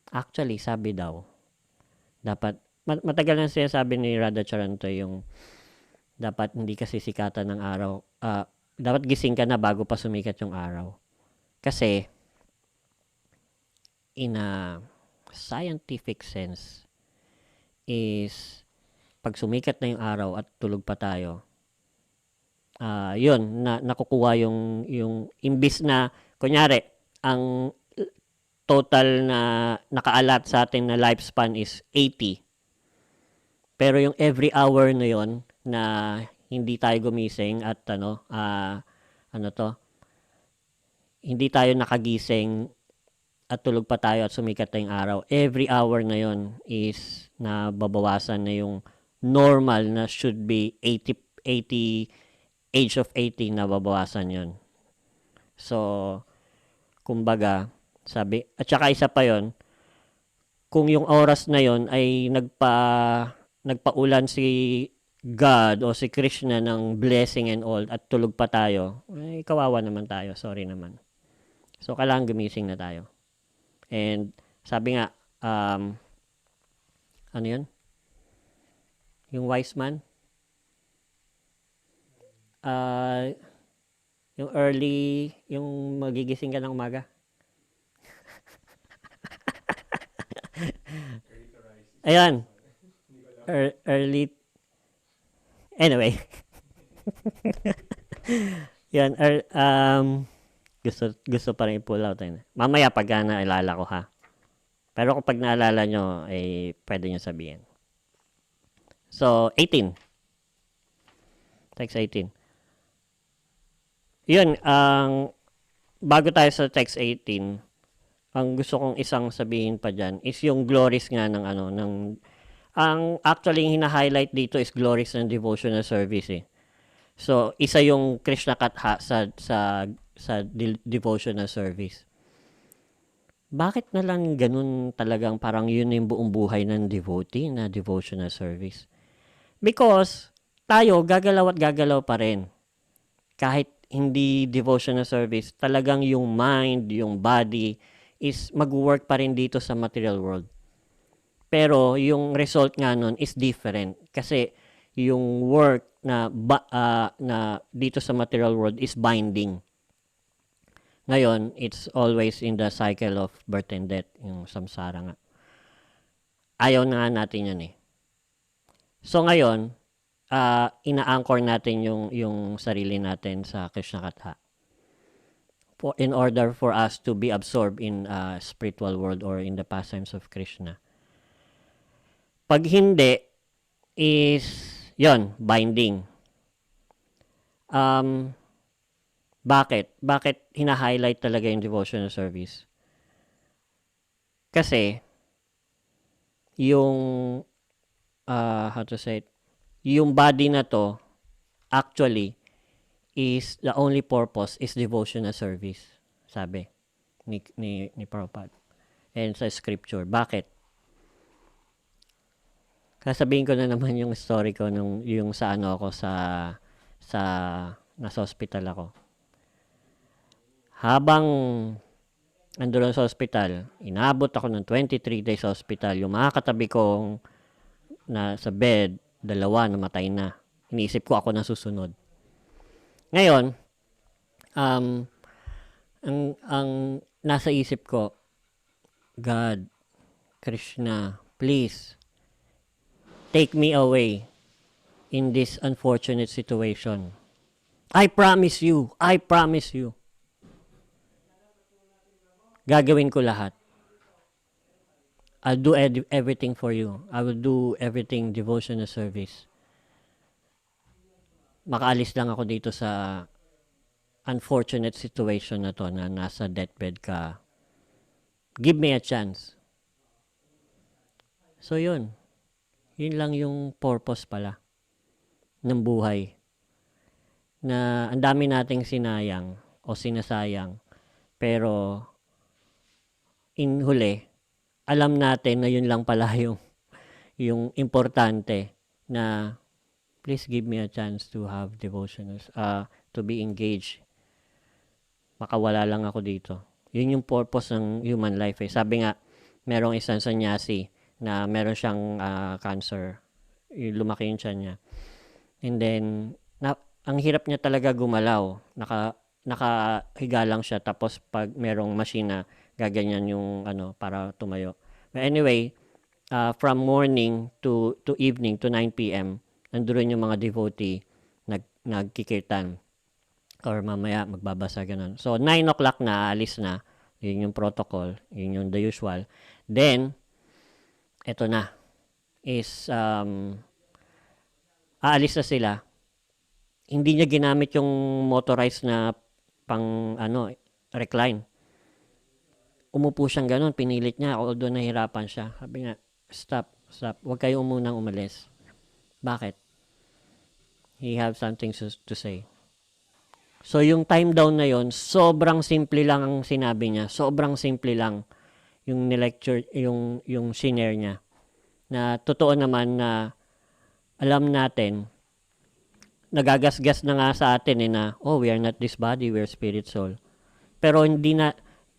Actually, sabi daw, dapat, matagal na siya sabi ni Radha Charanto yung dapat hindi kasi sikatan ng araw. Dapat gising ka na bago pa sumikat yung araw. Kasi, in a scientific sense, is pag sumikat na yung araw at tulog pa tayo, yun, nakukuha yung imbis na, kunyari, ang total na nakaalat sa atin na lifespan is 80. Pero yung every hour na yon na hindi tayo gumising at ano to, hindi tayo nakagising at tulog pa tayo at sumikat na yung araw. Every hour na yon is nababawasan na yung normal na should be 80 age of 80 nababawasan yon. So, kumbaga, sabi, at saka isa pa yon, kung yung oras na yon ay nagpaulan si God o si Krishna ng blessing and all at tulog pa tayo, ay kawawa naman tayo. Sorry naman. So, kailangan gumising na tayo. And sabi nga, ano yun? Yung wise man? Yung early, yung magigising ka ng umaga? Ayan. Early. Anyway. Yan. Gusto pa rin i-pull out. Mamaya pag naalala ko ha. Pero kung pag naalala nyo, pwede nyo sabihin. So, 18. Text 18. Yun, bago tayo sa text 18, ang gusto kong isang sabihin pa dyan is yung glories nga ng ang actually hina-highlight dito is glories ng devotional service eh. So, isa yung Krishna Katha sa devotional service. Bakit na lang ganun talagang parang yun yung buong buhay ng devotee na devotional service? Because tayo gagalaw at gagalaw pa rin. Kahit hindi devotional service, talagang yung mind, yung body is mag-work pa rin dito sa material world. Pero yung result nga nun is different kasi yung work na dito sa material world is binding. Ngayon, it's always in the cycle of birth and death, yung samsara nga. Ayaw na natin yan eh. So ngayon, ina-anchor natin yung sarili natin sa Krishna Katha. In order for us to be absorbed in spiritual world or in the pastimes of Krishna. Pag hindi, is, yon binding. Bakit? Bakit hina-highlight talaga yung devotional service? Kasi, yung, how to say it, yung body na to, actually, is the only purpose is devotional service. Sabi ni Prabhupada. And sa scripture. Bakit? Kasabihin ko na naman yung story ko yung sa ano ako sa nasa hospital ako. Habang andun sa hospital, inabot ako ng 23 days sa hospital. Yung mga katabi kong na sa bed, dalawa namatay na. Iniisip ko ako na susunod. Ngayon, ang nasa isip ko, God, Krishna, please, take me away in this unfortunate situation. I promise you. Gagawin ko lahat. I'll do everything for you. I will do everything devotional service. Makaalis lang ako dito sa unfortunate situation na to na nasa deathbed ka. Give me a chance. So yun. Yun lang yung purpose pala ng buhay. Na ang dami nating sinayang o sinasayang. Pero in huli, alam natin na yun lang pala yung importante na please give me a chance to have devotionals, to be engaged. Makawala lang ako dito. Yun yung purpose ng human life eh. Sabi nga, merong isang sannyasi na meron siyang cancer. Lumaki yung tiyan niya. And then, ang hirap niya talaga gumalaw. Nakahiga lang siya. Tapos pag merong machine na gaganyan yung para tumayo. But anyway, from morning to evening to 9 p.m., nandoon yung mga devotee nagkikirtan. Or mamaya magbabasa ganun. So, 9 o'clock na, alis na. Yun yung protocol. Yun yung the usual. Then, eto na. is aalis na sila, hindi niya ginamit yung motorized na pang recline. Umupo siyang ganun, pinilit niya, although nahirapan siya. Sabi nga, stop, huwag kayo munang umalis. Bakit? He have something to say. So yung time down na yon, sobrang simple lang ang sinabi niya. Sobrang simple lang yung ni-lecture, yung senior niya. Na totoo naman na alam natin, nagagasgas na nga sa atin na, we are not this body, we are spirit, soul. Pero hindi na,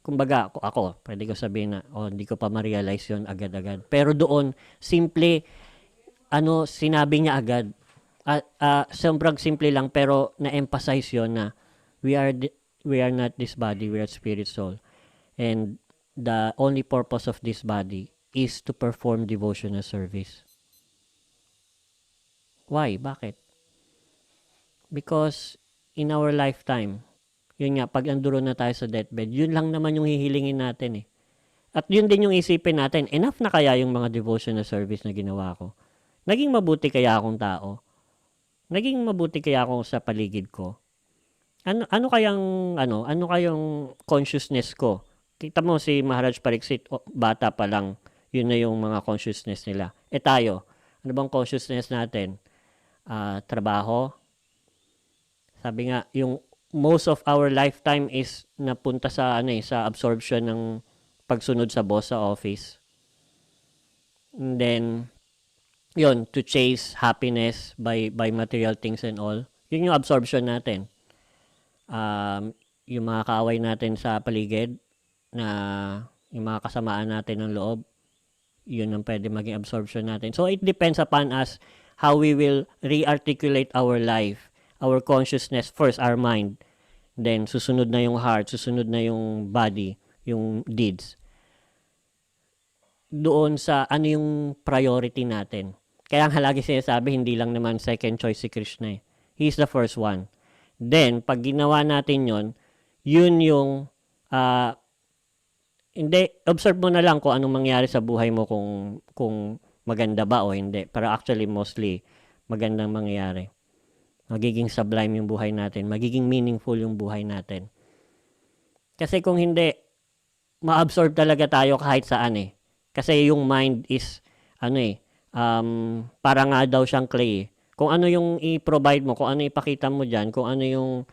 kumbaga, ako, pwede ko sabihin na, hindi ko pa ma-realize yun agad-agad. Pero doon, simple, sinabi niya agad. Sobrang simple lang, pero na-emphasize yun na, we are not this body, we are spirit, soul. And the only purpose of this body is to perform devotional service. Why? Bakit? Because in our lifetime, yun nga, pag anduro na tayo sa deathbed, yun lang naman yung hihilingin natin eh. At yun din yung isipin natin, enough na kaya yung mga devotional service na ginawa ko? Naging mabuti kaya akong tao? Naging mabuti kaya ako sa paligid ko? Ano kayang consciousness ko? Kita mo si Maharaj Pariksit, bata pa lang, yun na yung mga consciousness nila. Tayo, ano bang consciousness natin? Trabaho. Sabi nga, yung most of our lifetime is napunta sa sa absorption ng pagsunod sa boss sa office. And then yun, to chase happiness by material things and all. Yun yung absorption natin. Yung mga kaaway natin sa paligid, na yung mga kasamaan natin ng loob, yun ang pwede maging absorption natin. So it depends upon us how we will re-articulate our life, our consciousness, first our mind, then susunod na yung heart, susunod na yung body, yung deeds. Doon sa ano yung priority natin. Kaya ang lagi sinasabi, hindi lang naman second choice si Krishna eh. He's the first one. Then, pag ginawa natin yun yung hindi, observe mo na lang kung anong mangyari sa buhay mo kung maganda ba o hindi. Pero actually, mostly, magandang mangyayari. Magiging sublime yung buhay natin. Magiging meaningful yung buhay natin. Kasi kung hindi, ma-absorb talaga tayo kahit saan eh. Kasi yung mind is, para nga daw siyang clay eh. Kung ano yung i-provide mo, kung ano ipakita mo dyan, kung ano yung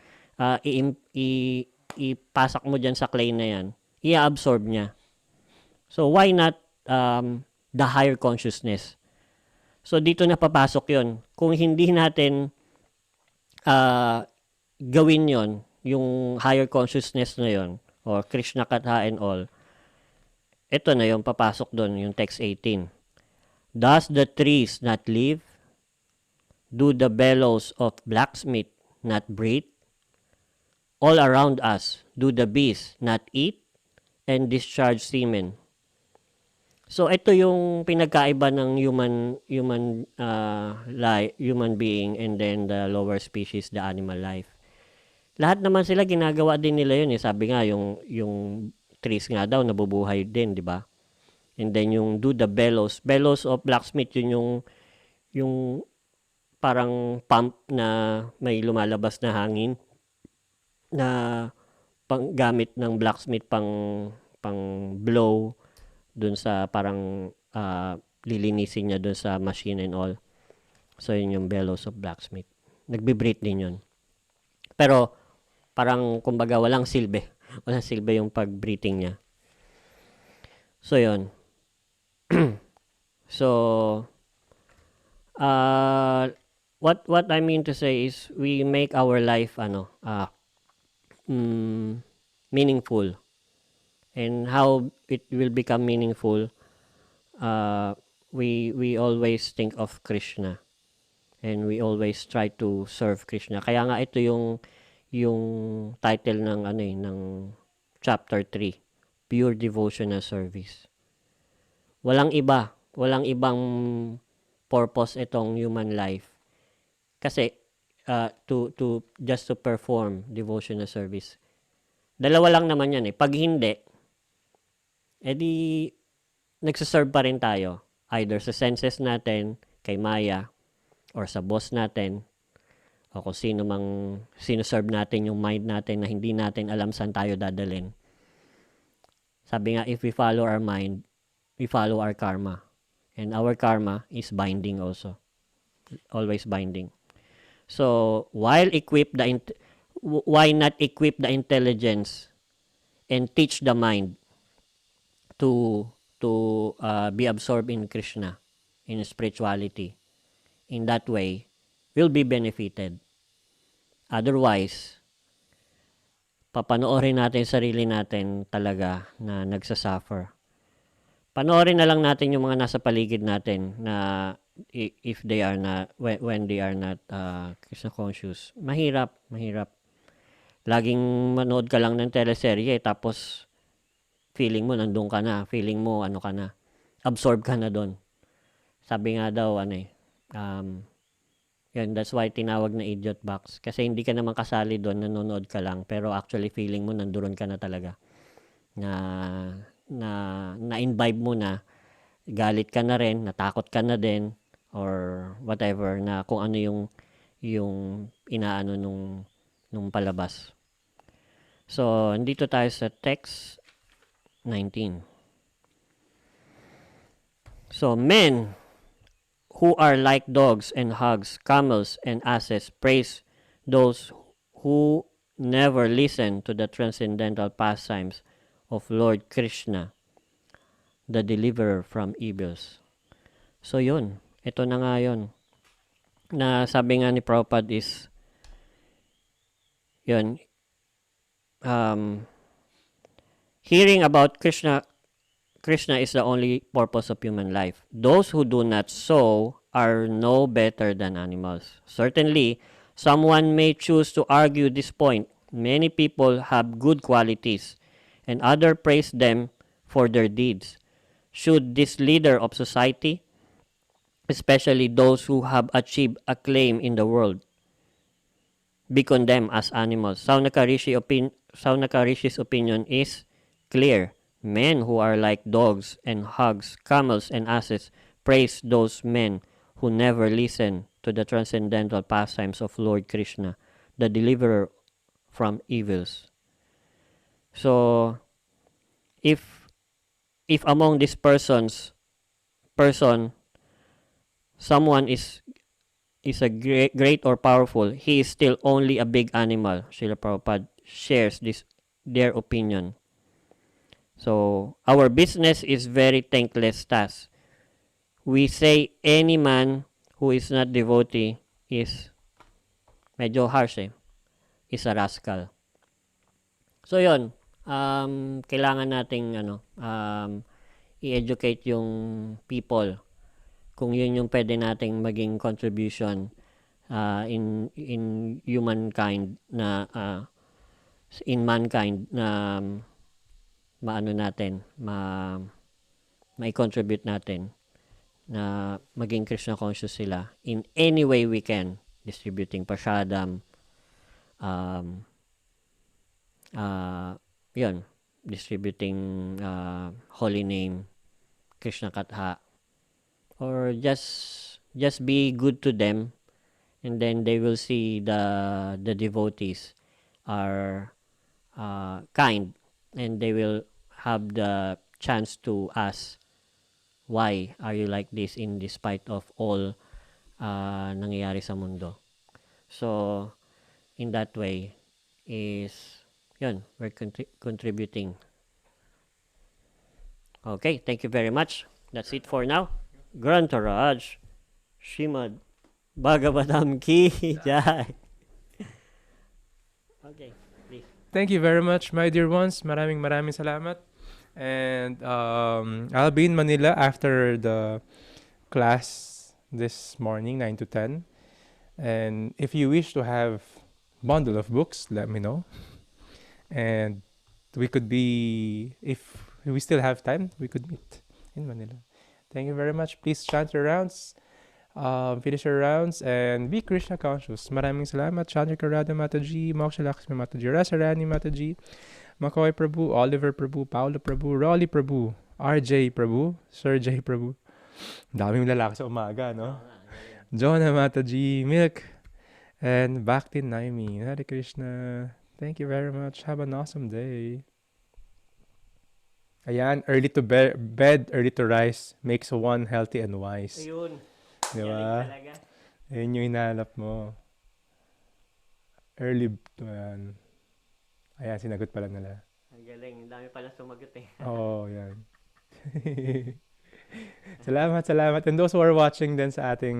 ipasak mo dyan sa clay na yan, i-absorb niya. So, why not the higher consciousness? So, dito na papasok yon. Kung hindi natin gawin yon, yung higher consciousness na yon, or Krishna Katha and all, ito na yung papasok doon, yung text 18. Does the trees not live? Do the bellows of blacksmith not breathe? All around us, do the bees not eat and discharge semen? So ito yung pinagkaiba ng human being and then the lower species, the animal life. Lahat naman sila ginagawa din nila yun eh. Sabi nga yung trees nga daw nabubuhay din, di ba? And then yung do the bellows of blacksmith, yun yung parang pump na may lumalabas na hangin na gamit ng blacksmith pang blow dun sa parang lilinisin niya dun sa machine and all. So yun yung bellows of blacksmith. Nagbe-breathe din yun. Pero parang kumbaga walang silbi. Walang silbi yung pag-breathing niya. So yun. So what I mean to say is we make our life meaningful. And how it will become meaningful, we always think of Krishna. And we always try to serve Krishna. Kaya nga ito yung title ng chapter 3, Pure Devotional Service. Walang ibang purpose itong human life. Kasi to just to perform devotional service. Dalawa lang naman yan eh. Pag hindi, edi nagsaserve pa rin tayo. Either sa senses natin, kay Maya, or sa boss natin, o kung sino-serve natin yung mind natin na hindi natin alam saan tayo dadalhin. Sabi nga, if we follow our mind, we follow our karma. And our karma is binding also. Always binding. So, why not equip the intelligence and teach the mind to be absorbed in Krishna, in spirituality? In that way, we'll be benefited. Otherwise, papanoorin natin sarili natin talaga na nagsasuffer. Panoorin na lang natin yung mga nasa paligid natin na if they are not, when they are not Krishna conscious. Mahirap. Laging manood ka lang ng teleserye tapos feeling mo nandun ka na, feeling mo ano ka na, absorb ka na doon. Sabi nga daw yun, that's why tinawag na idiot box. Kasi hindi ka naman kasali doon, nanonood ka lang, pero actually feeling mo nandoon ka na talaga. Na-imbibe mo na, galit ka na rin, natakot ka na din, or whatever, na kung ano yung inaano nung palabas. So, nandito tayo sa text 19. So, men who are like dogs and hogs, camels and asses, praise those who never listen to the transcendental pastimes of Lord Krishna, the deliverer from evils. So yun, ito na nga yun. Na sabi nga ni Prabhupada is, yun, hearing about Krishna is the only purpose of human life. Those who do not so are no better than animals. Certainly, someone may choose to argue this point. Many people have good qualities, and others praise them for their deeds. Should this leader of society, especially those who have achieved acclaim in the world, be condemned as animals? Saunaka Rishi's opinion is clear. Men who are like dogs and hogs, camels and asses, praise those men who never listen to the transcendental pastimes of Lord Krishna, the deliverer from evils. So, if among these person, someone is a great or powerful, he is still only a big animal. Srila Prabhupada shares their opinion. So, our business is very thankless task. We say any man who is not devotee is medyo harsh is a rascal. So, yun. Kailangan nating i-educate yung people kung yun yung pwede nating maging contribution in humankind na in mankind na mai-contribute natin na maging Krishna conscious sila in any way we can, distributing prasadam, distributing holy name, Krishna Katha, or just be good to them, and then they will see the devotees are kind, and they will have the chance to ask, why are you like this in despite of all nangyayari sa mundo? So, in that way, we're contributing. Okay, thank you very much. That's it for now. Grantaraj, Shrimad Bhagavatam Ki Jai. Okay, please. Thank you very much, my dear ones. Maraming salamat. And I'll be in Manila after the class this morning, 9 to 10. And if you wish to have bundle of books, let me know. And we could be, if we still have time, we could meet in Manila. Thank you very much. Please chant your rounds, finish your rounds, and be Krishna conscious. Maraming salamat. Chandrika Radha Mataji, Moksha Lakshmi Mataji, Rasarani Mataji, Makoy Prabhu, Oliver Prabhu, Paolo Prabhu, Rolly Prabhu, RJ Prabhu, Sir J Prabhu, Daming lalaki sa umaga, no? Oo nga, galing. Jonah Mataji, Milk, and Bhakti Naimi. Hare Krishna. Thank you very much. Have an awesome day. Ayan, early to bed, early to rise makes one healthy and wise. Ayun, Di galing ba? talaga. Ayun yung hinahanap mo. Early, ayan. Ayan, sinagot pala nila. Ang galing, ang dami pala sumagot eh. Oo, yan. Salamat. And those who are watching din sa ating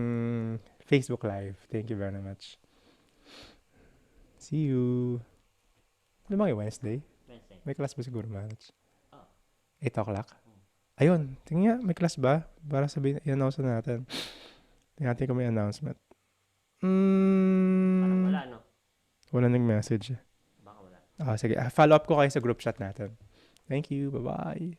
Facebook Live, thank you very much. See you. Ano ba yung Wednesday? Wednesday. May class ba siguro, Manage? Oh. 8 o'clock? Ayun, tingnan nga, may class ba? Para sabihin, i-announce na natin. Tingnan natin kung may announcement. Parang wala, no? Wala nag-message. Baka wala. Sige, follow up ko kayo sa group chat natin. Thank you, bye-bye.